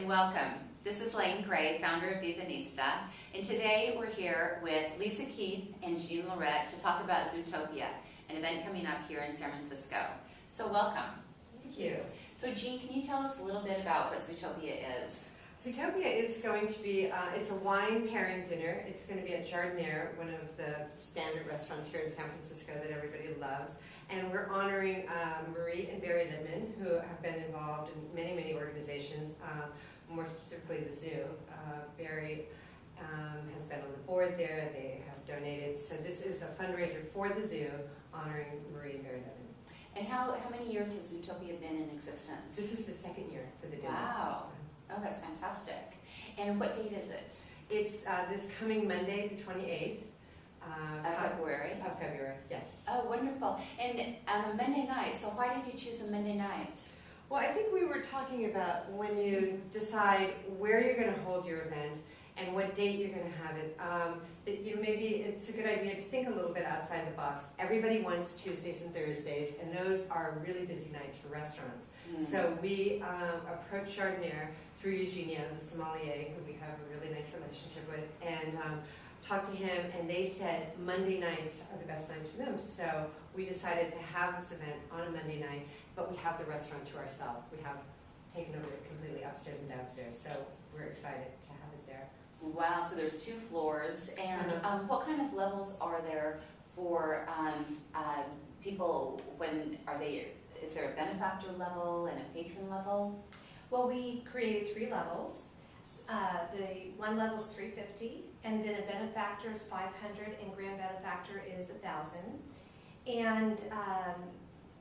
and welcome. This is Lane Gray, founder of Vivanista, and today we're here with Lisa Keith and Jean Lorette to talk about Zootopia, an event coming up here in San Francisco. So welcome. Thank you. So Jean, can you tell us a little bit about what Zootopia is? Zootopia is going to be, it's a wine pairing dinner. It's going to be at Jardiniere, one of the standard restaurants here in San Francisco that everybody loves. And we're honoring Marie and Barry Littman, who have been involved in many, many organizations, more specifically the zoo. Barry has been on the board there. They have donated. So this is a fundraiser for the zoo honoring Marie and Barry Littman. And how many years has Zootopia been in existence? This is the second year for the dinner. Wow. Oh, that's fantastic. And what date is it? It's this coming Monday, the 28th. February? Of February, yes. Oh, wonderful. And on a Monday night, so why did you choose a Monday night? Well, I think we were talking about when you decide where you're going to hold your event and what date you're going to have it, that maybe it's a good idea to think a little bit outside the box. Everybody wants Tuesdays and Thursdays, and those are really busy nights for restaurants. So we approached Jardiniere through Eugenia, the sommelier, who we have a really nice relationship with, and talked to him, and they said Monday nights are the best nights for them. So we decided to have this event on a Monday night, but we have the restaurant to ourselves. We have taken over it completely upstairs and downstairs, so we're excited to have it there. Wow, so there's 2 floors, and what kind of levels are there for people? Is there a benefactor level and a patron level? Well, we created 3 levels. The one level is $350, and then a benefactor is $500, and grand benefactor is $1,000. And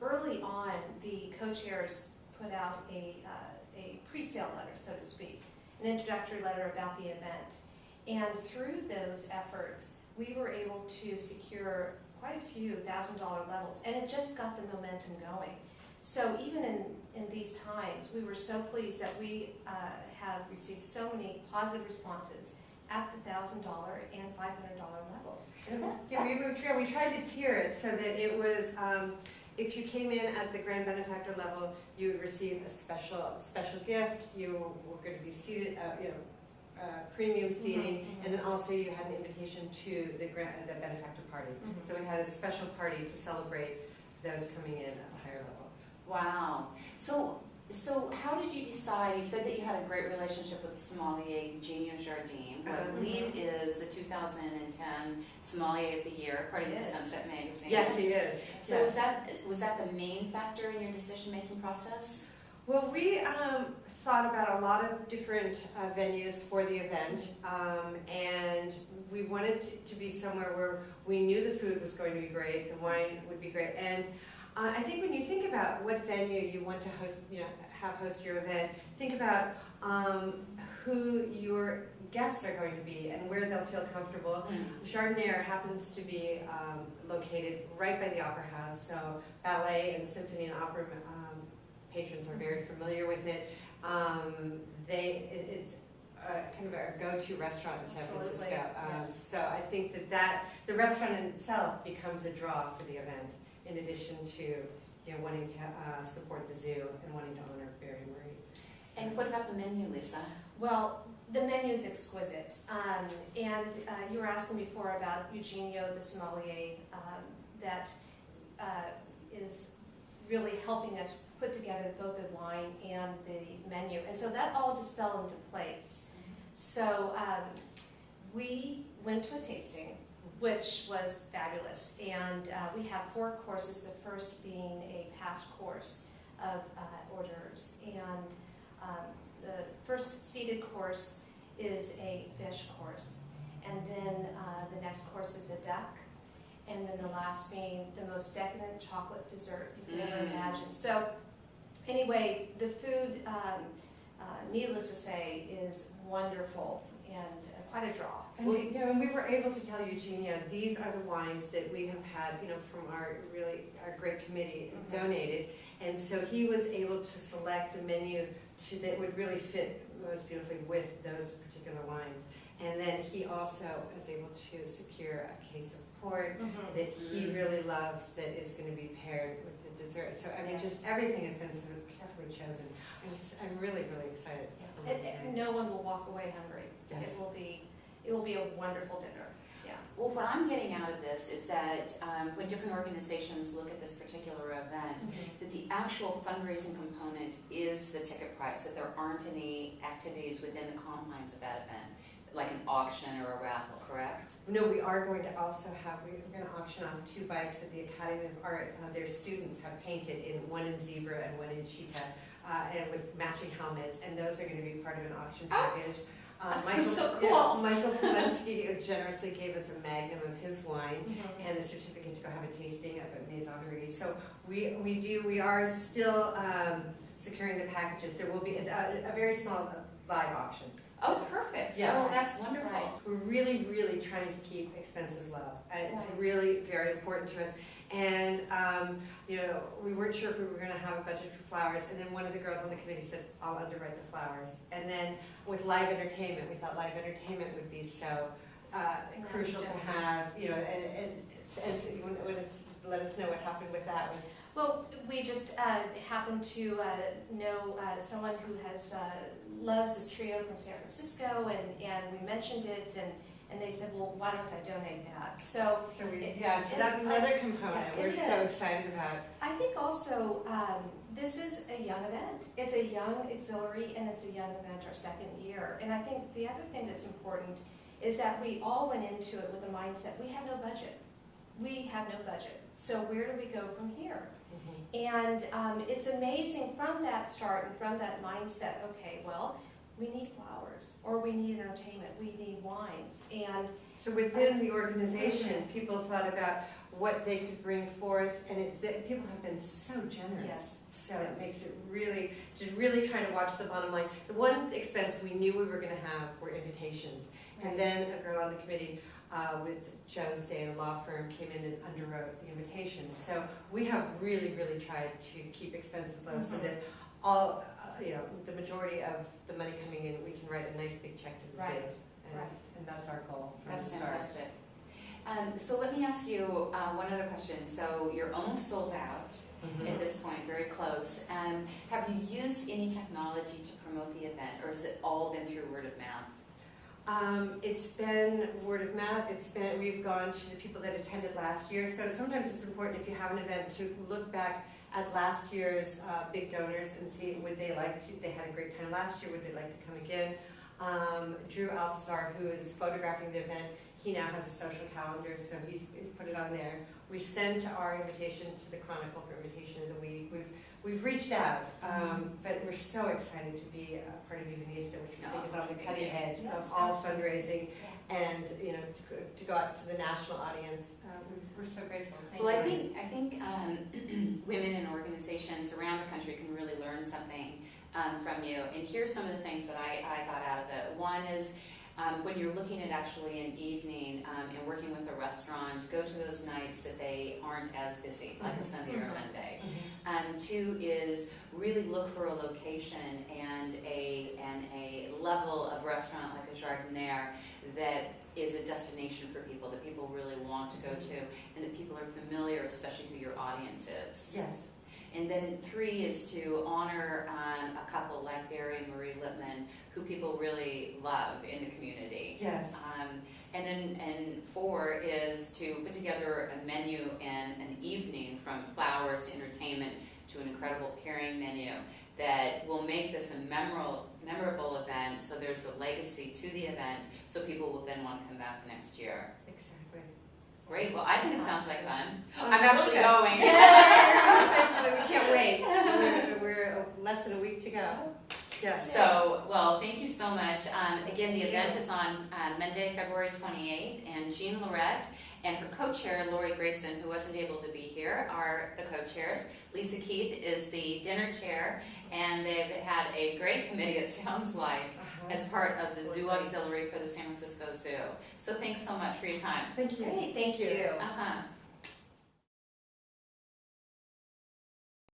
early on, the co-chairs put out a pre-sale letter, so to speak, an introductory letter about the event. And through those efforts, we were able to secure quite a few $1,000 levels, and it just got the momentum going. So even in these times, we were so pleased that we have received so many positive responses at the $1,000 and $500 level. Yeah, we tried to tier it so that it was, if you came in at the grand benefactor level, you would receive a special gift. You were going to be seated, premium seating, and then also you had an invitation to the benefactor party. So we had a special party to celebrate those coming in at the higher level. Wow. So how did you decide? You said that you had a great relationship with the sommelier, Eugenia Jardine, who I believe is the 2010 Sommelier of the Year, according to Sunset Magazine. Yes, he is. So yes. was that the main factor in your decision-making process? Well, we thought about a lot of different venues for the event, and we wanted to be somewhere where we knew the food was going to be great, the wine would be great, and I think when you think about what venue you want to host, have host your event, think about who your guests are going to be and where they'll feel comfortable. Jardiniere happens to be located right by the Opera House, so ballet and symphony and opera patrons are very familiar with it. It's kind of our go-to restaurant in San Francisco. So I think that the restaurant in itself becomes a draw for the event, in addition to wanting to support the zoo and wanting to honor Barry and Marie. So. And what about the menu, Lisa? Well, the menu is exquisite. And you were asking before about Eugenio, the sommelier, that is really helping us put together both the wine and the menu. And so that all just fell into place. So we went to a tasting, which was fabulous. And we have 4 courses, the first being a past course of hors d'oeuvres. And the first seated course is a fish course. And then the next course is a duck. And then the last being the most decadent chocolate dessert you could ever imagine. So anyway, the food, needless to say, is wonderful and quite a draw. And we were able to tell Eugenia, these are the wines that we have had, from our great committee donated, and so he was able to select the menu that would really fit most beautifully with those particular wines. And then he also was able to secure a case of port Mhm. that he really loves that is going to be paired with the dessert. So I mean, Yes. just everything has been sort of carefully chosen. I'm really, really excited. for Yeah. Monday. No one will walk away hungry. Yes. It will be a wonderful dinner. Yeah. Well, what I'm getting out of this is that when different organizations look at this particular event, that the actual fundraising component is the ticket price, that there aren't any activities within the confines of that event, like an auction or a raffle, correct? No, we are going to also have, we're going to auction off 2 bikes that the Academy of Art, their students have painted, one in zebra and one in cheetah, and with matching helmets, and those are going to be part of an auction package. So cool. Michael Polensky generously gave us a magnum of his wine Mhm. and a certificate to go have a tasting up at Maisonnerie. So we are still securing the packages. There will be a very small live auction. Oh, perfect. Yes. Oh, that's wonderful. Right. We're really, really trying to keep expenses low. It's Right. really very important to us. And, you know, we weren't sure if we were going to have a budget for flowers, and then one of the girls on the committee said, I'll underwrite the flowers. And then with live entertainment, we thought live entertainment would be so crucial to have, you know, and you want to let us know what happened with that. Well, we just happened to know someone who has loves this trio from San Francisco, and we mentioned it, and they said, well, why don't I donate that? So So that's another component yeah, we're it so is. excited about. I think also this is a young event. It's a young auxiliary, and it's a young event our 2nd year. And I think the other thing that's important is that we all went into it with the mindset, we have no budget. We have no budget. So where do we go from here? And it's amazing from that start and from that mindset, okay, well, we need flowers, or we need entertainment, we need wines, and So within the organization, people thought about what they could bring forth, and people have been so generous. Yes. So Yes. it makes it really trying to watch the bottom line. The one expense we knew we were going to have were invitations. And then a girl on the committee with Jones Day, the law firm, came in and underwrote the invitations. So we have really, really tried to keep expenses low so that all, the majority of the money coming in, we can write a nice big check to the Right. state. And that's our goal from That's the start. fantastic. So let me ask you one other question. So you're almost sold out at this point, very close. Have you used any technology to promote the event, or has it all been through word of mouth? It's been word of mouth. We've gone to the people that attended last year. So sometimes it's important if you have an event to look back at last year's big donors and see would they like to. They had a great time last year. Would they like to come again? Drew Altazar, who is photographing the event, he now has a social calendar, so he's put it on there. We sent our invitation to the Chronicle for Invitation of the Week. We've reached out, but we're so excited to be a part of Evanista, which we think is on the cutting edge of all fundraising, and to go out to the national audience. We're so grateful. Thank Well, you. I think women and organizations around the country can really learn something from you. And here's some of the things that I got out of it. One is when you're looking at actually an evening and working with a restaurant, go to those nights that they aren't as busy, like a Sunday or a Monday. 2 is really look for a location and a level of restaurant like a Jardiniere that is a destination for people, that people really want to go to, and that people are familiar, especially who your audience is. Yes. And then 3 is to honor a couple like Barry and Marie Lippman, who people really love in the community. Yes. And 4 is to put together a menu and an evening from flowers to entertainment to an incredible pairing menu that will make this a memorable event, so there's a legacy to the event, so people will then want to come back the next year. Exactly. Great, well, I think it sounds like fun. Oh, I'm actually okay. going. We can't wait. We're less than a week to go. Yes. So, well, thank you so much. Again, the Thank event you. is on Monday, February 28th, and Jean Lorette and her co-chair, Lori Grayson, who wasn't able to be here, are the co-chairs. Lisa Keith is the dinner chair, and they've had a great committee, it sounds like, as part of the Zoo Auxiliary for the San Francisco Zoo. So thanks so much for your time. Thank you. Great, thank you. Uh-huh.